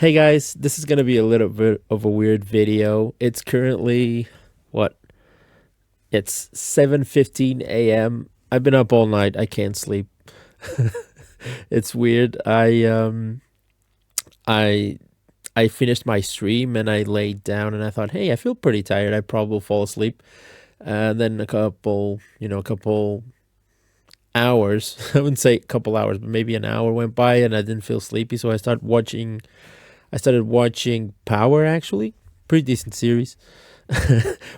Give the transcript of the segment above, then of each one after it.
Hey guys, this is gonna be a little bit of a weird video. It's currently what? It's 7:15 a.m. I've been up all night. I can't sleep. It's weird. I I finished my stream and I laid down and I thought, "Hey, I feel pretty tired. I probably will fall asleep." And then a couple hours, I wouldn't say a couple hours, but maybe an hour went by and I didn't feel sleepy, so I started watching Power actually. Pretty decent series.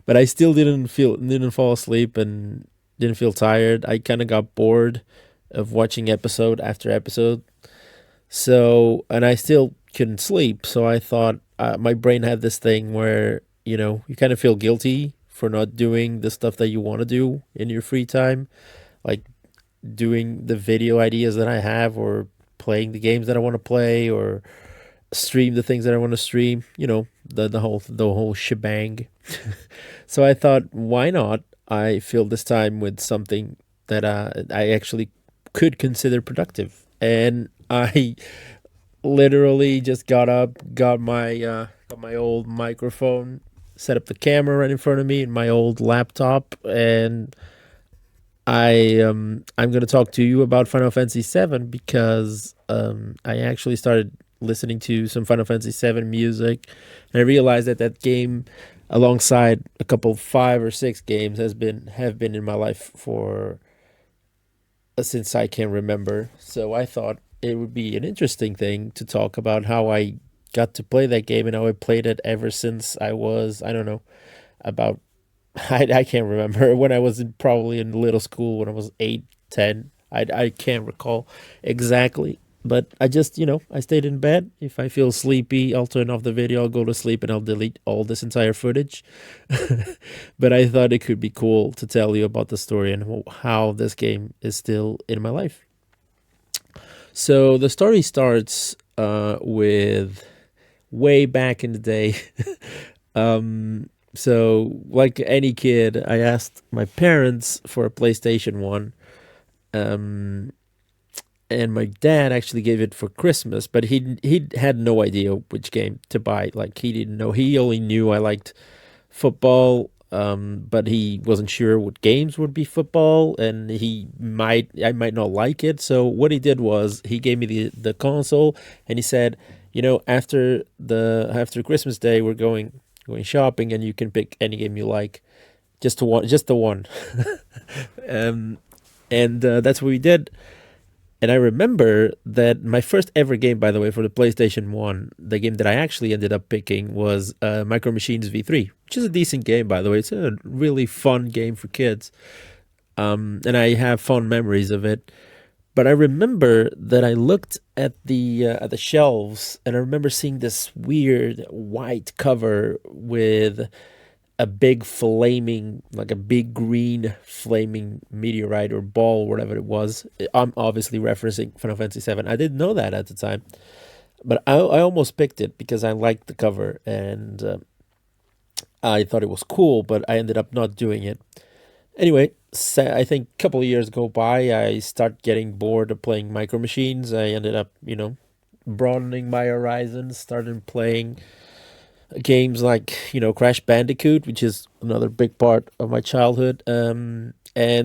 But I still didn't fall asleep and didn't feel tired. I kind of got bored of watching episode after episode. So, and I still couldn't sleep. So I thought my brain had this thing where, you kind of feel guilty for not doing the stuff that you want to do in your free time, like doing the video ideas that I have, or playing the games that I want to play, or stream the things that I want to stream, the whole shebang. So I thought, why not? I fill this time with something that I actually could consider productive, and I literally just got up, got my old microphone, set up the camera right in front of me, and my old laptop, and I'm gonna talk to you about Final Fantasy VII because I actually started listening to some Final Fantasy VII music, and I realized that that game, alongside a couple 5 or 6 games, have been in my life for since I can remember. So I thought it would be an interesting thing to talk about how I got to play that game and how I played it ever since I was, I don't know, about I can't remember when I was probably in little school when I was 8, 10. I can't recall exactly. But I stayed in bed. If I feel sleepy, I'll turn off the video, I'll go to sleep, and I'll delete all this entire footage. But I thought it could be cool to tell you about the story and how this game is still in my life. So the story starts with way back in the day. So, like any kid, I asked my parents for a PlayStation 1. Um, and my dad actually gave it for Christmas, but he had no idea which game to buy. Like, he didn't know. He only knew I liked football, but he wasn't sure what games would be football, and I might not like it. So what he did was he gave me the console, and he said, after Christmas Day, we're going shopping, and you can pick any game you like, just the one. um, and That's what we did. And I remember that my first ever game, by the way, for the PlayStation 1, the game that I actually ended up picking was Micro Machines V3, which is a decent game, by the way. It's a really fun game for kids. And I have fond memories of it. But I remember that I looked at the shelves, and I remember seeing this weird white cover with a big flaming, like a big green flaming meteorite or ball, whatever it was. I'm obviously referencing Final Fantasy VII. I didn't know that at the time, but I almost picked it because I liked the cover, and I thought it was cool, but I ended up not doing it. Anyway, I think a couple of years go by. I start getting bored of playing Micro Machines. I ended up, broadening my horizons, started playing games like, Crash Bandicoot, which is another big part of my childhood. And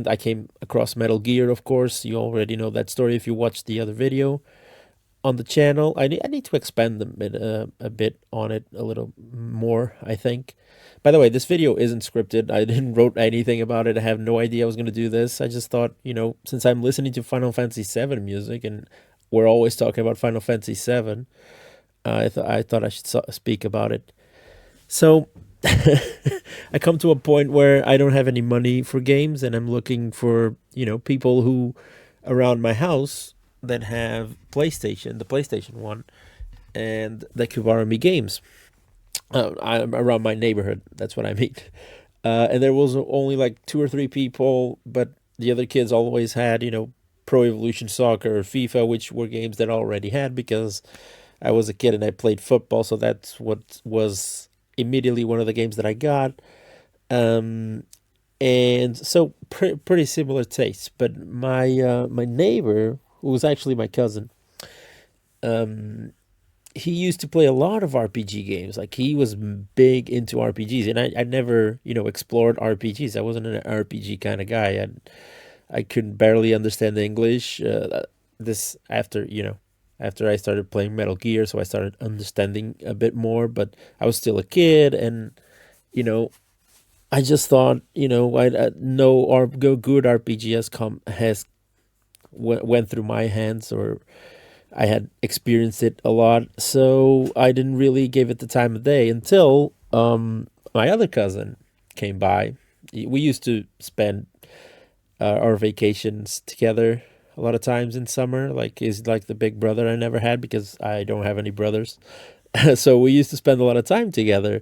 I came across Metal Gear, of course. You already know that story if you watched the other video on the channel. I need to expand a bit on it a little more, I think. By the way, this video isn't scripted. I didn't wrote anything about it. I have no idea I was going to do this. I just thought, since I'm listening to Final Fantasy VII music and we're always talking about Final Fantasy VII, I thought I should speak about it. So I come to a point where I don't have any money for games, and I'm looking for, people who around my house that have the PlayStation 1, and that could borrow me games. I'm around my neighborhood. That's what I mean. And there was only like 2 or 3 people, but the other kids always had, Pro Evolution Soccer or FIFA, which were games that I already had because I was a kid and I played football. So that's what was immediately one of the games that I got. Um, and so pretty similar tastes. But my neighbor, who was actually my cousin, um, he used to play a lot of RPG games. Like he was big into RPGs, and I never, explored RPGs. I wasn't an RPG kind of guy. I couldn't barely understand the English. This after after I started playing Metal Gear, so I started understanding a bit more. But I was still a kid, and you know, I just thought, I no or go good RPG has went through my hands, or I had experienced it a lot, so I didn't really give it the time of day until my other cousin came by. We used to spend our vacations together a lot of times in summer. Like he's like the big brother I never had because I don't have any brothers. So we used to spend a lot of time together,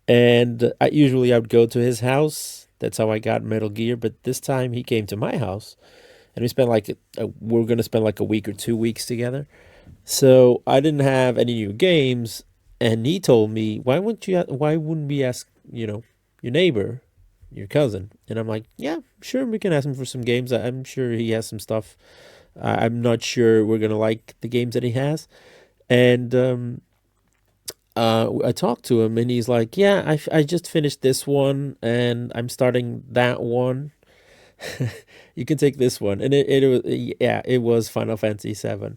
and I would go to his house. That's how I got Metal Gear. But this time he came to my house, and we spent like we're gonna spend like a week or 2 weeks together. So I didn't have any new games, and he told me, Why wouldn't we ask, your neighbor, your cousin?" And I'm like, "Yeah, sure, we can ask him for some games. I'm sure he has some stuff. I'm not sure we're gonna like the games that he has." And I talked to him, and he's like, "Yeah, I just finished this one, and I'm starting that one. You can take this one." And it was, yeah, it was Final Fantasy VII.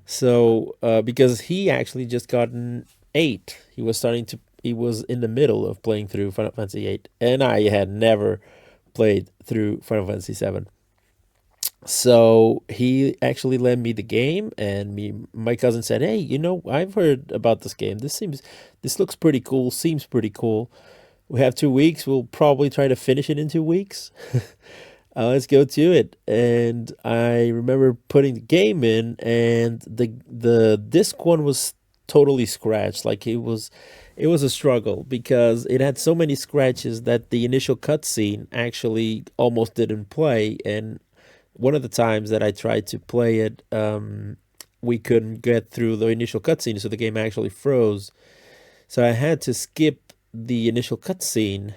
So, because he actually just gotten eight, he was in the middle of playing through Final Fantasy VIII, and I had never played through Final Fantasy VII. So he actually lent me the game, and my cousin said, "Hey, I've heard about this game. This looks pretty cool. Seems pretty cool. We have 2 weeks. We'll probably try to finish it in 2 weeks. Let's go to it." And I remember putting the game in, and the disc one was totally scratched. Like it was a struggle because it had so many scratches that the initial cutscene actually almost didn't play. And one of the times that I tried to play it, we couldn't get through the initial cutscene, so the game actually froze. So I had to skip the initial cutscene,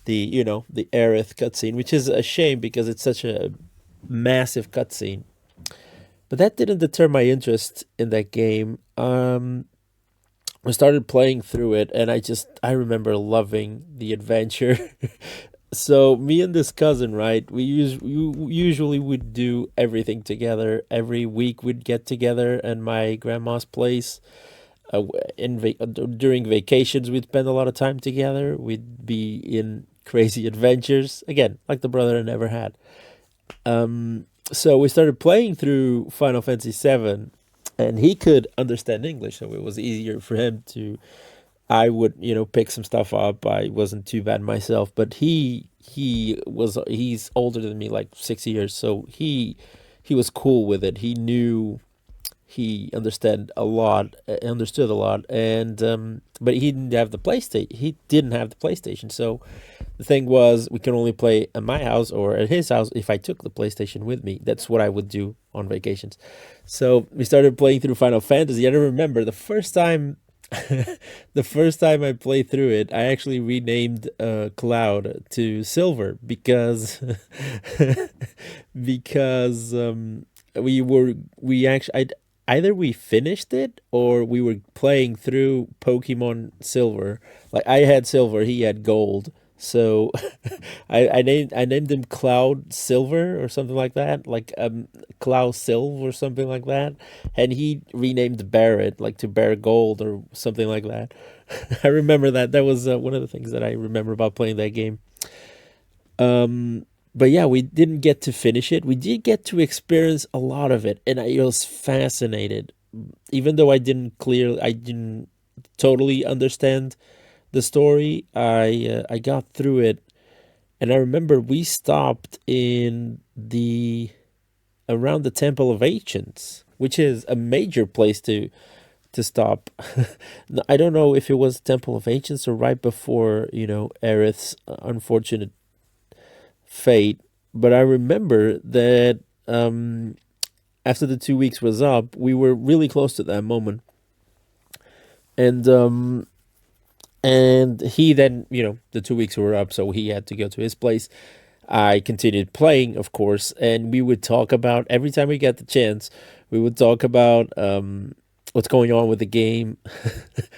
the Aerith cutscene, which is a shame because it's such a massive cutscene. But that didn't deter my interest in that game. I started playing through it, and I remember loving the adventure. So me and this cousin, right? We usually would do everything together. Every week we'd get together at my grandma's place. During vacations, we'd spend a lot of time together. We'd be in crazy adventures again, like the brother I never had. So we started playing through Final Fantasy VII, and he could understand English, so it was easier for him to. I would, pick some stuff up. I wasn't too bad myself, but he's older than me, like 6 years, so he was cool with it. He knew he understood a lot, and but he didn't have the PlayStation. So the thing was, we can only play at my house or at his house if I took the PlayStation with me. That's what I would do on vacations. So we started playing through Final Fantasy. I don't remember the first time. The first time I played through it, I actually renamed Cloud to Silver because because we actually either we finished it or we were playing through Pokemon Silver. Like I had Silver, he had Gold. So I named him Cloud Silver or something like that, like Cloud Silv or something like that, and he renamed Barrett like to Bear Gold or something like that. I remember that. That was one of the things that I remember about playing that game. But yeah, we didn't get to finish it. We did get to experience a lot of it, and I was fascinated. Even though I didn't totally understand the story. I got through it, and I remember we stopped in the around the Temple of Ancients, which is a major place to stop. I don't know if it was Temple of Ancients or right before Aerith's unfortunate fate, but I remember that after the 2 weeks was up, we were really close to that moment, and he then, the 2 weeks were up, so he had to go to his place. I continued playing, of course, and we would talk about every time we got the chance. We would talk about what's going on with the game.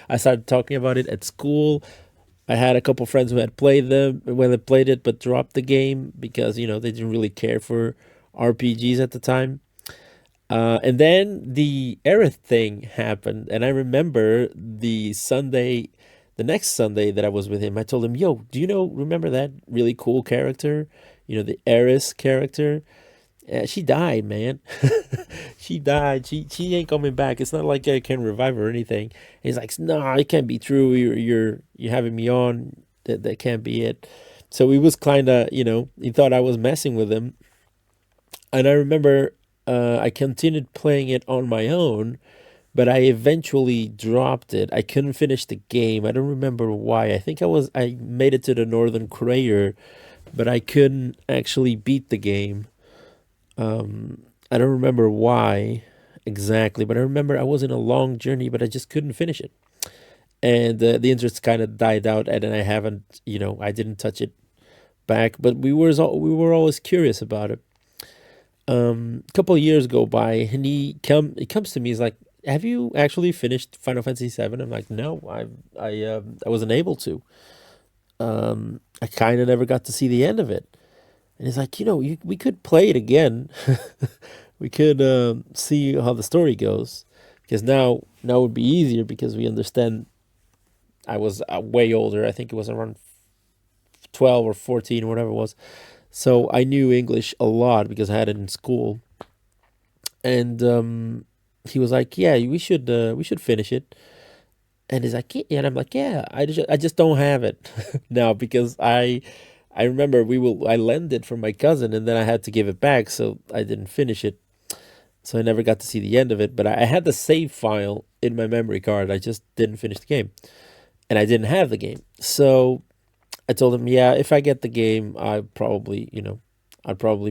I started talking about it at school. I had a couple friends who had played them when they played it, but dropped the game because they didn't really care for RPGs at the time. And then the Aerith thing happened, and I remember the next Sunday that I was with him, I told him, "Yo, remember that really cool character? The Aerith character? She died, man. She died. She ain't coming back. It's not like I can revive her or anything." He's like, "No, it can't be true. You're having me on. That can't be it." So he was kind of, he thought I was messing with him. And I remember I continued playing it on my own, but I eventually dropped it. I couldn't finish the game. I don't remember why. I think I made it to the Northern Crater, but I couldn't actually beat the game. I don't remember why exactly, but I remember I was in a long journey, but I just couldn't finish it. And the interest kind of died out, and then I haven't, I didn't touch it back. But we were always curious about it. A couple of years go by, and he comes to me. He's like, "Have you actually finished Final Fantasy VII?" I'm like, "No, I wasn't able to. I kind of never got to see the end of it." And he's like, we could play it again. We could see how the story goes, because now would be easier because we understand. I was way older. I think it was around 12 or 14 or whatever it was. So I knew English a lot because I had it in school. And he was like, "Yeah, we should finish it." And he's like, "Yeah," and I'm like, "Yeah, I just don't have it now because I remember I lent it from my cousin and then I had to give it back, so I didn't finish it. So I never got to see the end of it, but I had the save file in my memory card. I just didn't finish the game, and I didn't have the game. So I told him, "Yeah, if I get the game, I'd probably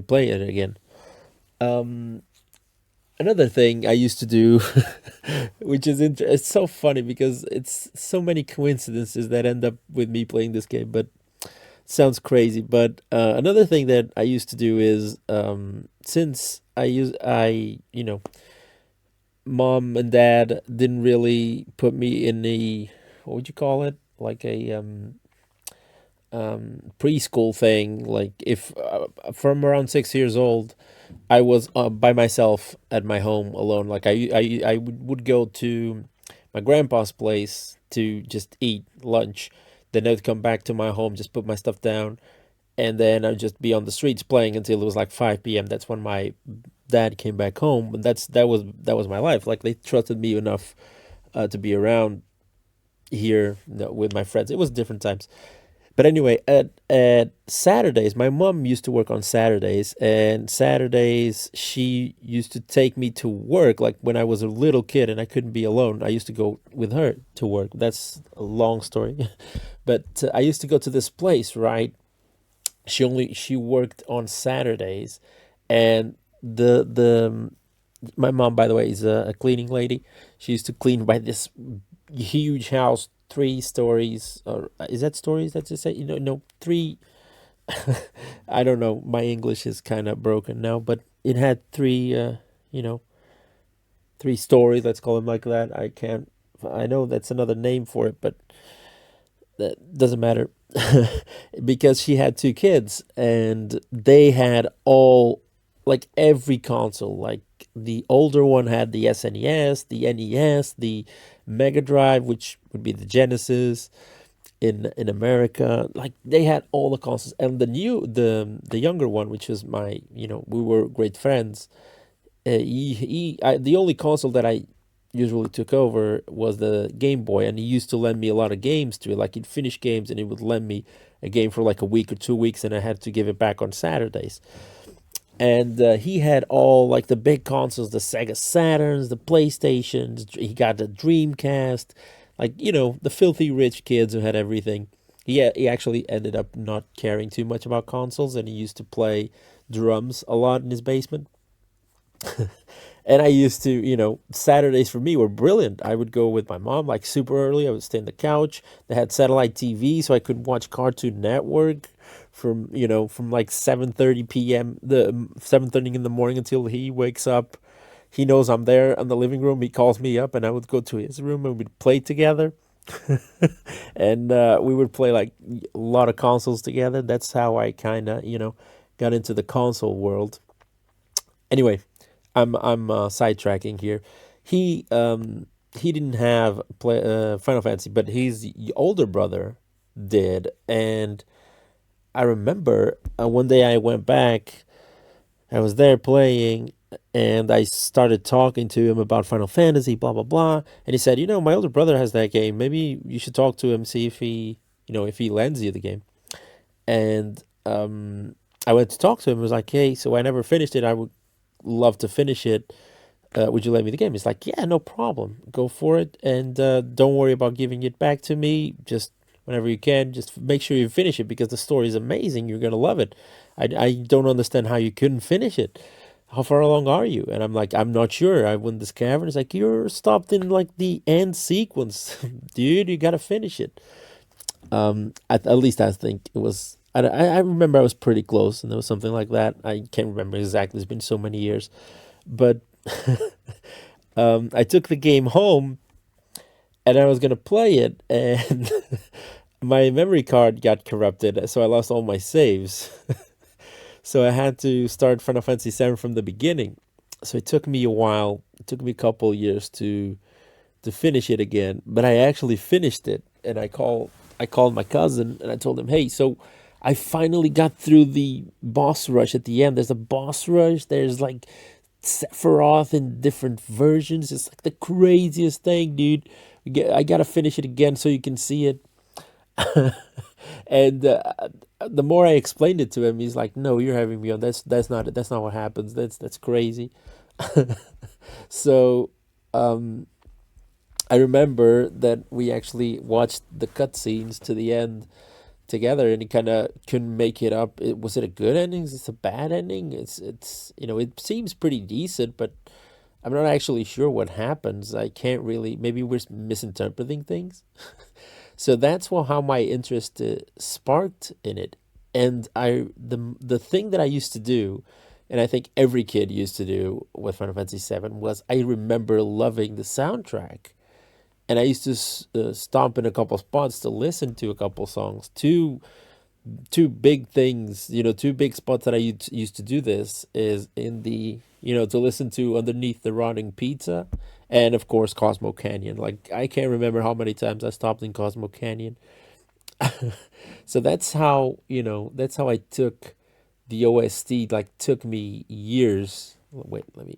play it again." Um, Another thing I used to do, which is it's so funny because it's so many coincidences that end up with me playing this game, but sounds crazy. But another thing that I used to do is, since mom and dad didn't really put me in the, what would you call it, like a preschool thing. Like, if from around 6 years old, I was by myself at my home alone. Like, I would go to my grandpa's place to just eat lunch. Then I'd come back to my home, just put my stuff down, and then I'd just be on the streets playing until it was like 5 p.m. That's when my dad came back home, and that was my life. Like, they trusted me enough to be around here, with my friends. It was different times. But anyway, at Saturdays, my mom used to work on Saturdays, and Saturdays she used to take me to work. Like, when I was a little kid and I couldn't be alone, I used to go with her to work. That's a long story, but I used to go to this place, right? She worked on Saturdays, and the my mom, by the way, is a cleaning lady. She used to clean by this huge house, 3 stories, or is that stories? That's to say, no, three. I don't know. My English is kind of broken now, but it had you know, 3 stories. Let's call them like that. I can't. I know that's another name for it, but that doesn't matter. Because she had 2 kids, and they had all, like, every console. Like, the older one had the SNES, the NES, the Mega Drive, which would be the Genesis in America. Like, they had all the consoles, and the younger one, which is we were great friends. The only console that I usually took over was the Game Boy, and he used to lend me a lot of games to it. Like, he'd finish games and he would lend me a game for like a week or 2 weeks, and I had to give it back on Saturdays. And he had all, like, the big consoles, the Sega Saturns, the PlayStations. He got the Dreamcast, like, the filthy rich kids who had everything. He actually ended up not caring too much about consoles, and he used to play drums a lot in his basement. And I used to, Saturdays for me were brilliant. I would go with my mom, like, super early. I would stay on the couch. They had satellite TV, so I could watch Cartoon Network from like 7:30 p.m. the 7:30 in the morning until he wakes up. he knows I'm there in the living room. He calls me up, and I would go to his room and we'd play together. And we would play like a lot of consoles together. That's how I kind of, got into the console world. Anyway, I'm sidetracking here. He didn't have Final Fantasy, but his older brother did, and I remember one day I went back. I was there playing, and I started talking to him about Final Fantasy, blah blah blah. And he said, my older brother has that game. Maybe you should talk to him, see if he lends you the game. And I went to talk to him. I was like, hey, so I never finished it. I would love to finish it. Would you lend me the game? He's like, yeah, no problem. Go for it, and don't worry about giving it back to me. Just whenever you can, just make sure you finish it because the story is amazing. You're gonna love it. I don't understand how you couldn't finish it. How far along are you? And I'm like, I'm not sure. I went this cavern. It's like, you're stopped in like the end sequence, dude. You gotta finish it. At least I think it was. I remember I was pretty close, and there was something like that. I can't remember exactly. It's been so many years, but I took the game home and I was gonna play it, and my memory card got corrupted, so I lost all my saves. So I had to start Final Fantasy VII from the beginning. So it took me a while. It took me a couple years to finish it again, but I actually finished it, and I called my cousin and I told him, hey, so I finally got through the boss rush at the end. There's a boss rush. There's like Sephiroth in different versions. It's like the craziest thing, dude. I gotta finish it again so you can see it. And the more I explained it to him, he's like, "No, you're having me on. That's not what happens. That's crazy." So um, I remember that we actually watched the cutscenes to the end together, and he kind of couldn't make it up. Was it a good ending? Is it a bad ending? It seems pretty decent, but I'm not actually sure what happens. I can't really. Maybe we're misinterpreting things. So that's how my interest sparked in it. And the thing that I used to do, and I think every kid used to do with Final Fantasy VII, was I remember loving the soundtrack. And I used to stomp in a couple spots to listen to a couple songs. Two big things, two big spots that I used to do this is in the, to listen to Underneath the Rotting Pizza, and of course Cosmo Canyon. Like, I can't remember how many times I stopped in Cosmo Canyon. So that's how I took the OST. Like, took me years. Wait, let me.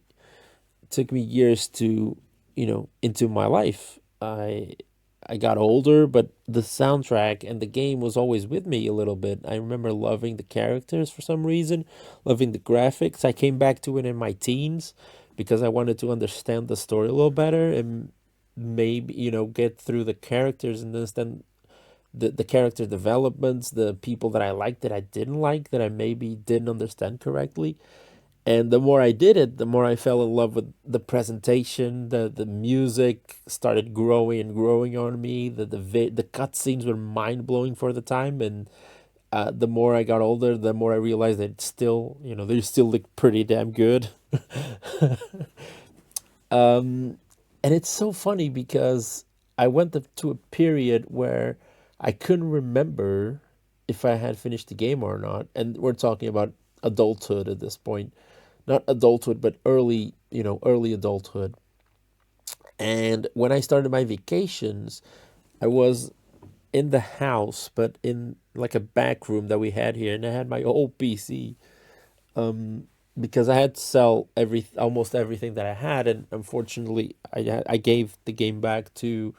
Took me years to, into my life. I got older, but the soundtrack and the game was always with me a little bit. I remember loving the characters for some reason, loving the graphics. I came back to it in my teens because I wanted to understand the story a little better and maybe, get through the characters and understand the character developments, the people that I liked, that I didn't like, that I maybe didn't understand correctly. And the more I did it, the more I fell in love with the presentation. The music started growing and growing on me. The cutscenes were mind blowing for the time, and the more I got older, the more I realized that it's still, they still look pretty damn good. um, and it's so funny because I went to a period where I couldn't remember if I had finished the game or not, and we're talking about adulthood at this point, not adulthood, but early adulthood. And when I started my vacations, I was in the house, but in like a back room that we had here, and I had my old PC, because I had to sell almost everything that I had, and unfortunately, I gave the game back to,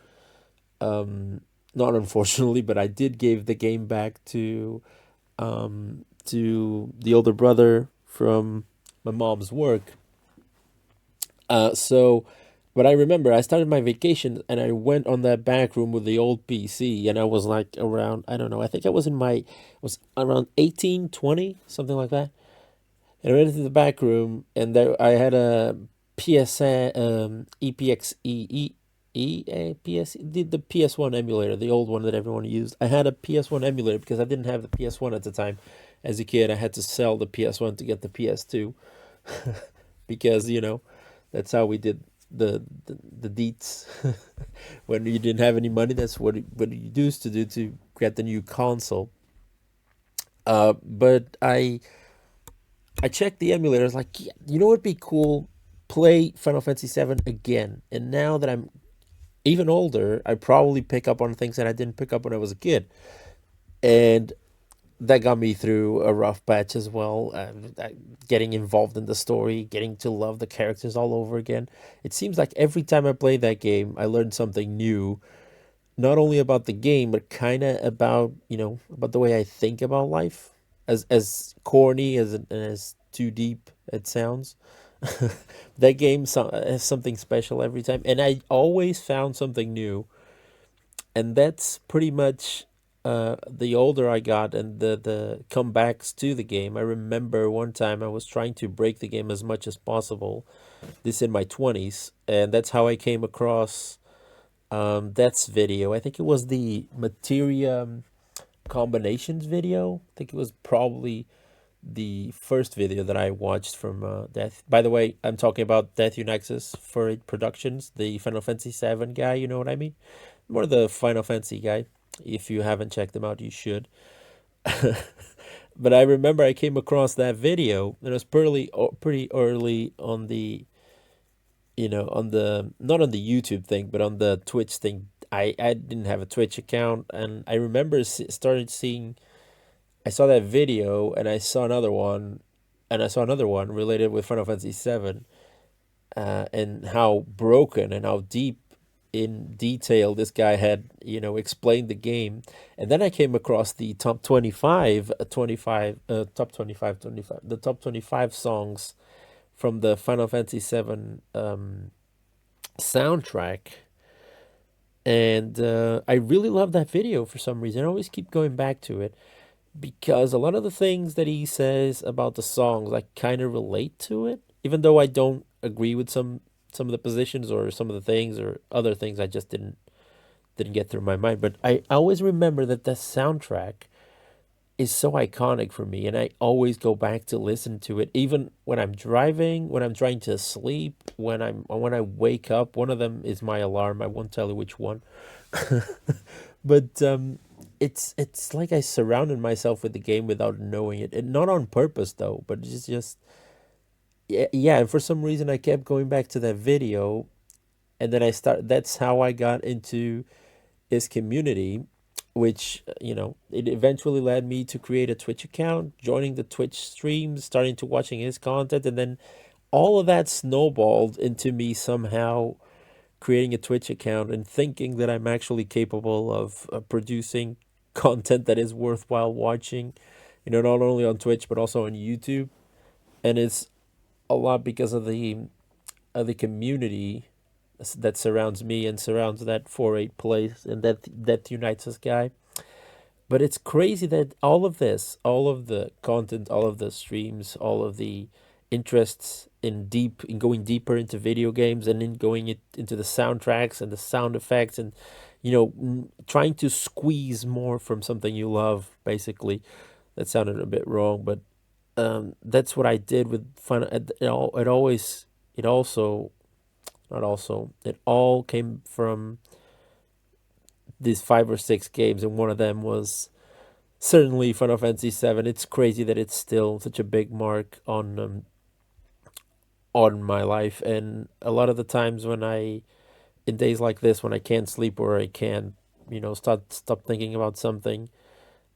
not unfortunately, but I did give the game back to the older brother from my mom's work. So, but I remember I started my vacation and I went on that back room with the old PC, and I was like around, I don't know, I think I was around 18, 20, something like that. And I went into the back room, and there I had a PSA, the PS1 emulator, the old one that everyone used. I had a PS1 emulator because I didn't have the PS1 at the time. As a kid, I had to sell the PS1 to get the PS2 because, That's how we did the deets when you didn't have any money. That's what you used to do to get the new console. But I checked the emulator. I was like, yeah, you know what'd be cool? Play Final Fantasy VII again. And now that I'm even older, I probably pick up on things that I didn't pick up when I was a kid. And that got me through a rough patch as well. Getting involved in the story, getting to love the characters all over again. It seems like every time I play that game, I learn something new, not only about the game, but kind of about about the way I think about life. As corny as too deep it sounds, that game has something special every time, and I always found something new. And that's pretty much the older I got and the comebacks to the game. I remember one time I was trying to break the game as much as possible. This in my 20s, and that's how I came across that's video. I think it was the materia combinations video. I think it was probably the first video that I watched from Death. By the way, I'm talking about Death Unixis for It Productions, the Final Fantasy VII guy. You know what I mean? More the Final Fantasy guy. If you haven't checked them out, you should. But I remember I came across that video, and it was pretty early on the on the not on the YouTube thing, but on the Twitch thing. I didn't have a Twitch account, and I remember started seeing. I saw that video, and I saw another one, and I saw another one related with Final Fantasy VII, and how broken and how deep in detail this guy had explained the game. And then I came across the top 25 top 25 25 the top 25 songs from the Final Fantasy VII soundtrack. And I really love that video for some reason. I always keep going back to it because a lot of the things that he says about the songs, I kind of relate to it, even though I don't agree with some of the positions or some of the things or other things I just didn't get through my mind. But I always remember that the soundtrack is so iconic for me, and I always go back to listen to it, even when I'm driving, when I'm trying to sleep, when I wake up. One of them is my alarm. I won't tell you which one, but it's like I surrounded myself with the game without knowing it, and not on purpose though. But it's just yeah. And for some reason, I kept going back to that video, and then That's how I got into his community, which it eventually led me to create a Twitch account, joining the Twitch streams, starting to watching his content, and then all of that snowballed into me somehow creating a Twitch account and thinking that I'm actually capable of producing content that is worthwhile watching, not only on Twitch but also on YouTube. And it's a lot because of the community that surrounds me and surrounds that 4-8 place and that unites us guy. But it's crazy that all of this, all of the content, all of the streams, all of the interests in going deeper into video games and in going into the soundtracks and the sound effects and trying to squeeze more from something you love, basically. That sounded a bit wrong, but that's what I did with Final. It also not also it all came from these 5 or 6 games, and one of them was certainly Final Fantasy VII. It's crazy that it's still such a big mark on my life, and a lot of the times in days like this, when I can't sleep or I can't, stop thinking about something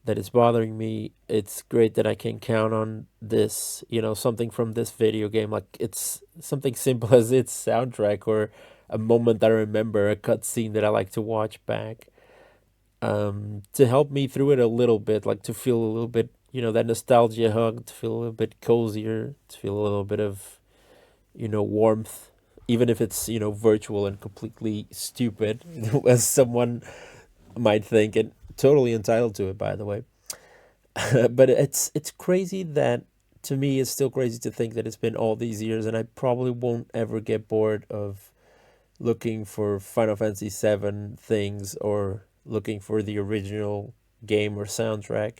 that is bothering me, it's great that I can count on this, something from this video game. Like it's something simple as its soundtrack or a moment that I remember, a cutscene that I like to watch back, to help me through it a little bit, like to feel a little bit, that nostalgia hug, to feel a little bit cozier, to feel a little bit of, warmth, even if it's, virtual and completely stupid, as someone might think, and totally entitled to it, by the way. But it's crazy that, to me, it's still crazy to think that it's been all these years, and I probably won't ever get bored of looking for Final Fantasy VII things or looking for the original game or soundtrack,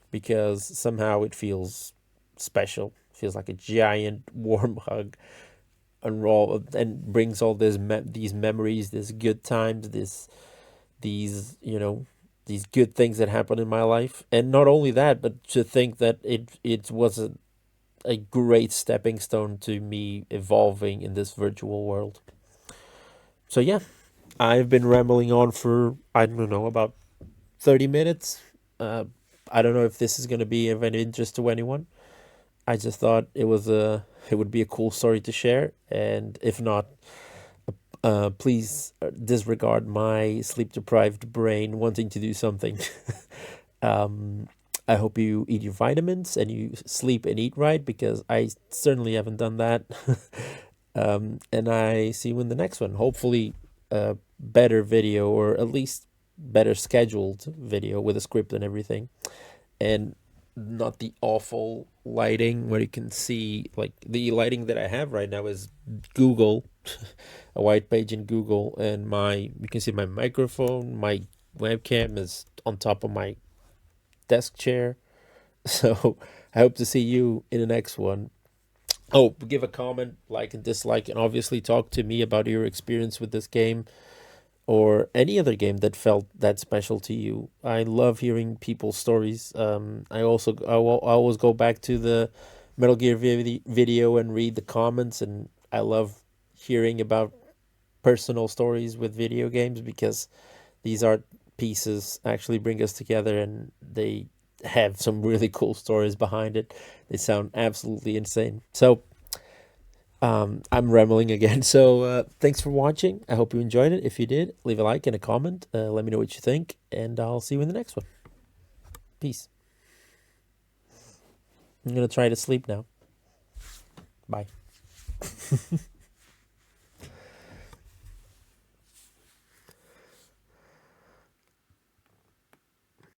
because somehow it feels special. It feels like a giant warm hug. and brings all these memories, these good times, these these good things that happened in my life. And not only that, but to think that it was a great stepping stone to me evolving in this virtual world. So yeah, I've been rambling on for, I don't know, about 30 minutes. Uh, I don't know if this is going to be of any interest to anyone. I just thought it would be a cool story to share, and if not, please disregard my sleep deprived brain wanting to do something. um, I hope you eat your vitamins and you sleep and eat right, because I certainly haven't done that. And I see you in the next one. Hopefully, a better video, or at least better scheduled video with a script and everything, and not the awful lighting where you can see, like, the lighting that I have right now is Google, a white page in Google, and you can see my microphone, my webcam is on top of my desk chair. So I hope to see you in the next one. Oh, give a comment, like and dislike, and obviously talk to me about your experience with this game, or any other game that felt that special to you. I love hearing people's stories. I always go back to the Metal Gear video and read the comments, and I love hearing about personal stories with video games, because these art pieces actually bring us together, and they have some really cool stories behind it. They sound absolutely insane. So I'm rambling again. So thanks for watching. I hope you enjoyed it. If you did, leave a like and a comment. Let me know what you think, and I'll see you in the next one. Peace. I'm gonna try to sleep now. Bye.